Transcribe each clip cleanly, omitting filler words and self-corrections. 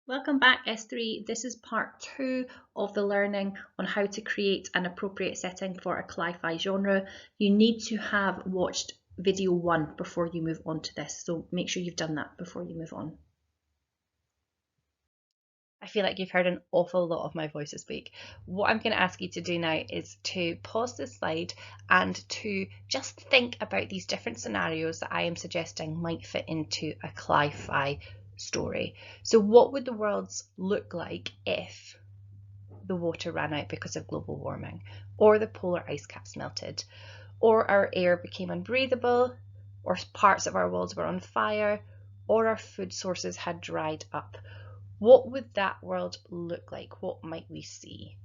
Welcome back, S3. This is part 2 of the learning on how to create an appropriate setting for a Cli Fi genre. You need to have watched video 1 before you move on to this, so make sure you've done that before you move on. I feel like you've heard an awful lot of my voice this week. What I'm going to ask you to do now is to pause this slide and to just think about these different scenarios that I am suggesting might fit into a Cli Fi story. So what would the worlds look like if the water ran out because of global warming, or the polar ice caps melted, or our air became unbreathable, or parts of our worlds were on fire, or our food sources had dried up? What would that world look like? What might we see?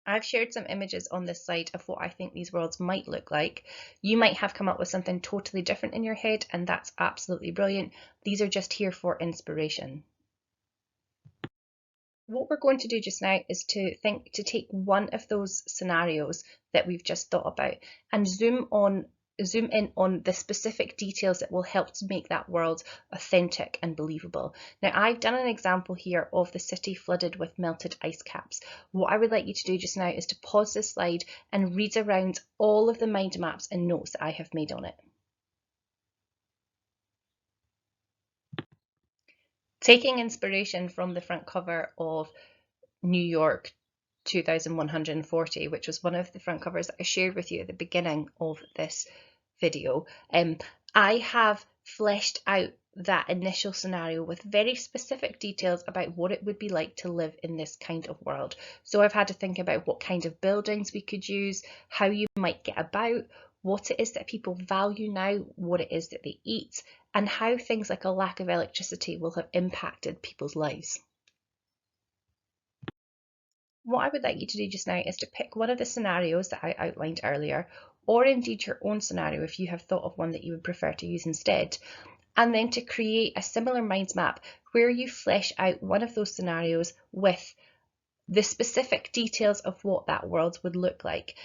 I've shared some images on this slide of what I think these worlds might look like. You might have come up with something totally different in your head, and that's absolutely brilliant. These are just here for inspiration. What we're going to do just now is to take one of those scenarios that we've just thought about and zoom in on the specific details that will help to make that world authentic and believable. Now, I've done an example here of the city flooded with melted ice caps. What I would like you to do just now is to pause this slide and read around all of the mind maps and notes that I have made on it. Taking inspiration from the front cover of New York 2140, which was one of the front covers that I shared with you at the beginning of this video, I have fleshed out that initial scenario with very specific details about what it would be like to live in this kind of world. So I've had to think about what kind of buildings we could use, how you might get about, what it is that people value now, what it is that they eat, and how things like a lack of electricity will have impacted people's lives. What I would like you to do just now is to pick one of the scenarios that I outlined earlier, or indeed your own scenario if you have thought of one that you would prefer to use instead, and then to create a similar mind map where you flesh out one of those scenarios with the specific details of what that world would look like.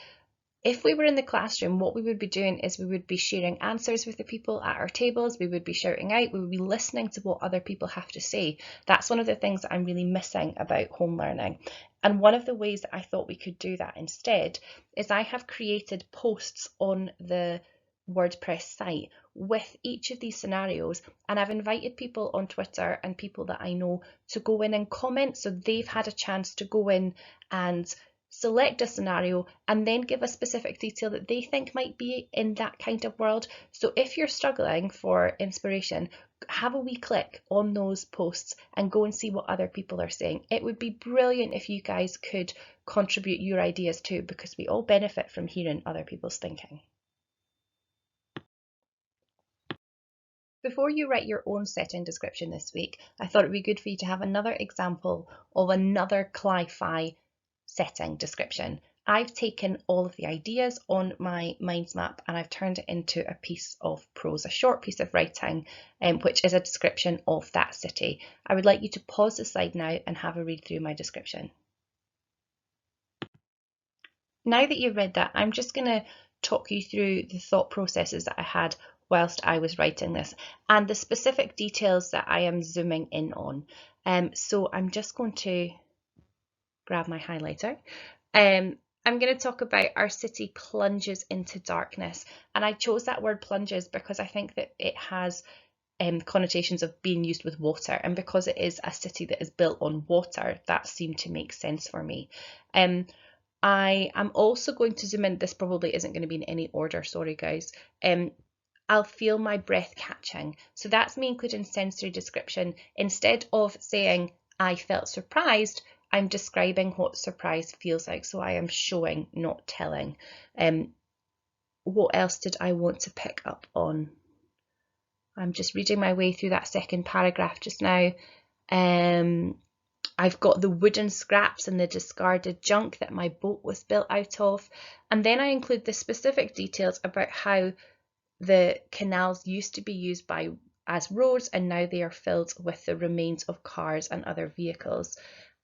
If we were in the classroom, what we would be doing is we would be sharing answers with the people at our tables, we would be shouting out, we would be listening to what other people have to say. That's one of the things that I'm really missing about home learning. And one of the ways that I thought we could do that instead is I have created posts on the WordPress site with each of these scenarios, and I've invited people on Twitter and people that I know to go in and comment, so they've had a chance to go in and select a scenario and then give a specific detail that they think might be in that kind of world. So if you're struggling for inspiration, have a wee click on those posts and go and see what other people are saying. It would be brilliant if you guys could contribute your ideas too, because we all benefit from hearing other people's thinking. Before you write your own setting description this week, I thought it would be good for you to have another example of another Cli Fi setting description. I've taken all of the ideas on my minds map and I've turned it into a piece of prose, a short piece of writing, which is a description of that city. I would like you to pause the slide now and have a read through my description. Now that you've read that, I'm just going to talk you through the thought processes that I had whilst I was writing this and the specific details that I am zooming in on. So I'm just going to grab my highlighter. I'm going to talk about our city plunges into darkness. And I chose that word plunges because I think that it has connotations of being used with water. And because it is a city that is built on water, that seemed to make sense for me. I am also going to zoom in. This probably isn't going to be in any order. Sorry, guys. I'll feel my breath catching. So that's me including sensory description. Instead of saying I felt surprised, I'm describing what surprise feels like. So I am showing, not telling. What else did I want to pick up on? I'm just reading my way through that second paragraph just now. I've got the wooden scraps and the discarded junk that my boat was built out of. And then I include the specific details about how the canals used to be used as roads and now they are filled with the remains of cars and other vehicles.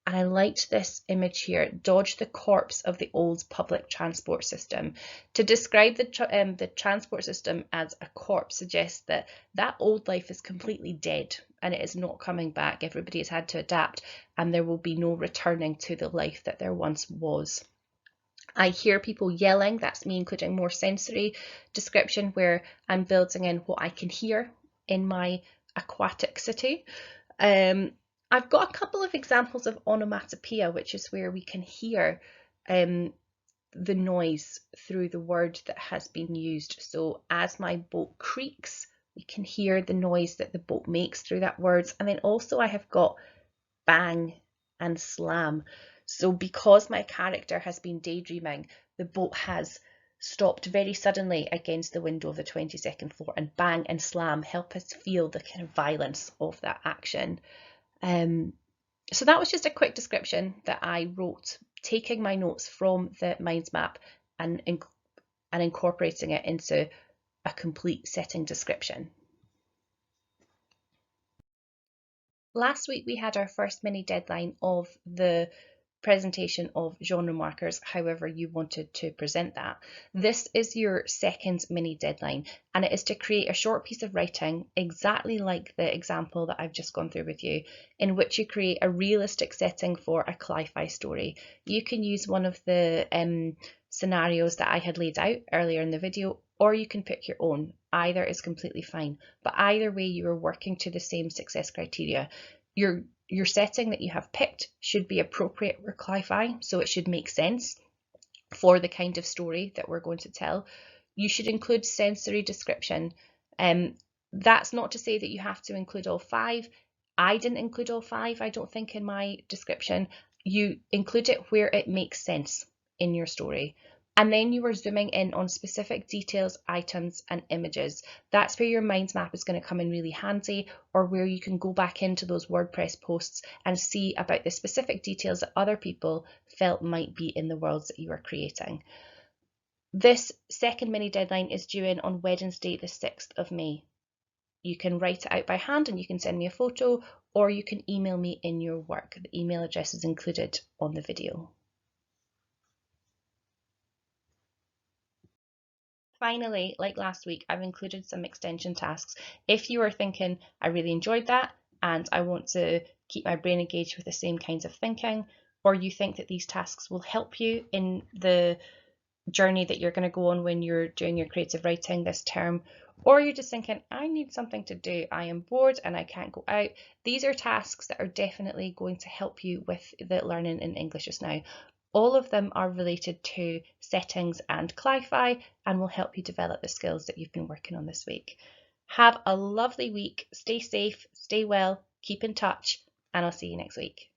And I liked this image here, dodge the corpse of the old public transport system. To describe the transport system as a corpse suggests that that old life is completely dead and it is not coming back. Everybody has had to adapt and there will be no returning to the life that there once was. I hear people yelling, that's me including more sensory description where I'm building in what I can hear in my aquatic city. I've got a couple of examples of onomatopoeia, which is where we can hear the noise through the word that has been used. So as my boat creaks, we can hear the noise that the boat makes through that word. And then also I have got bang and slam. So because my character has been daydreaming, the boat has stopped very suddenly against the window of the 22nd floor, and bang and slam help us feel the kind of violence of that action. So that was just a quick description that I wrote, taking my notes from the mind map and incorporating it into a complete setting description. Last week we had our first mini deadline of the presentation of genre markers, however you wanted to present that. This is your second mini deadline, and it is to create a short piece of writing exactly like the example that I've just gone through with you, in which you create a realistic setting for a Cli Fi story. You can use one of the scenarios that I had laid out earlier in the video, or you can pick your own. Either is completely fine, but either way you are working to the same success criteria. Your setting that you have picked should be appropriate for Cli Fi, so it should make sense for the kind of story that we're going to tell. You should include sensory description. That's not to say that you have to include all 5. I didn't include all 5, I don't think, in my description. You include it where it makes sense in your story. And then you are zooming in on specific details, items, and images. That's where your mind map is going to come in really handy, or where you can go back into those WordPress posts and see about the specific details that other people felt might be in the worlds that you are creating. This second mini deadline is due in on Wednesday, the 6th of May. You can write it out by hand and you can send me a photo, or you can email me in your work. The email address is included on the video. Finally, like last week, I've included some extension tasks. If you are thinking, I really enjoyed that and I want to keep my brain engaged with the same kinds of thinking, or you think that these tasks will help you in the journey that you're going to go on when you're doing your creative writing this term, or you're just thinking, I need something to do, I am bored and I can't go out. These are tasks that are definitely going to help you with the learning in English just now. All of them are related to settings and Cli Fi and will help you develop the skills that you've been working on this week. Have a lovely week, stay safe, stay well, keep in touch, and I'll see you next week.